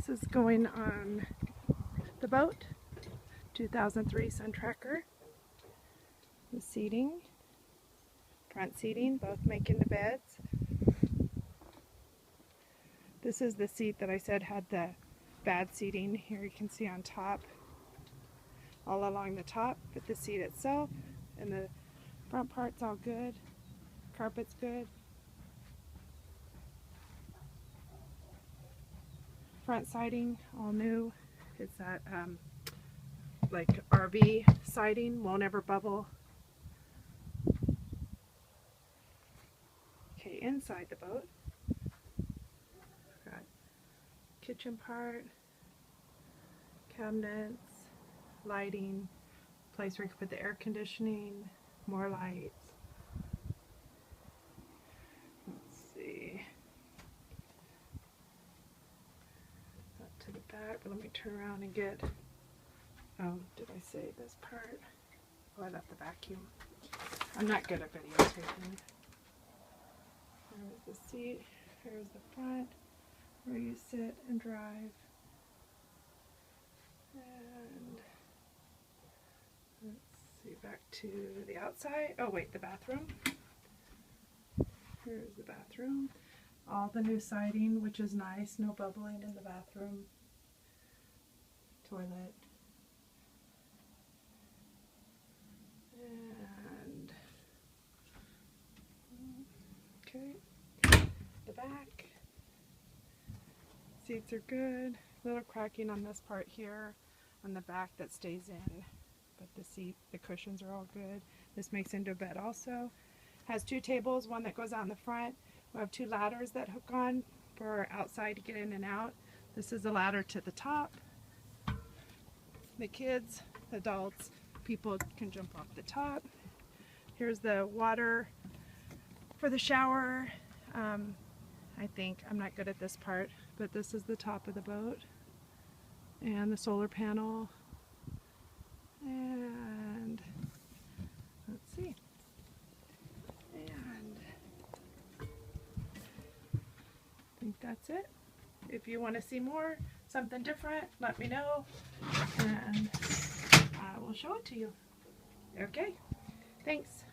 This is going on the boat, 2003 Sun Tracker. The seating, front seating, both making the beds. This is the seat that I said had the bad seating. Here you can see on top, all along the top, but the seat itself and the front part's all good. Carpet's good. Front siding, all new. It's that like RV siding, won't ever bubble. Okay, inside the boat, got kitchen part, cabinets, lighting, place where you can put the air conditioning, more lights. Let's see. Up to the back, but let me turn around and get, oh, did I say this part? Oh, I left the vacuum. I'm not good at videotaping. There's the seat, here's the front, where you sit and drive. And let's see, back to the outside. Oh wait, the bathroom. Here's the bathroom. All the new siding, which is nice, no bubbling in the bathroom. Toilet. And okay, the back. Seats are good. A little cracking on this part here on the back that stays in, but the cushions are all good. This makes into a bed also. Has two tables, one that goes out in the front. We have two ladders that hook on for outside to get in and out. This is a ladder to the top. The kids, adults, people can jump off the top. Here's the water for the shower. I think, I'm not good at this part, but this is the top of the boat. And the solar panel. And let's see. And I think that's it. If you want to see more, something different, let me know and I will show it to you. Okay, thanks.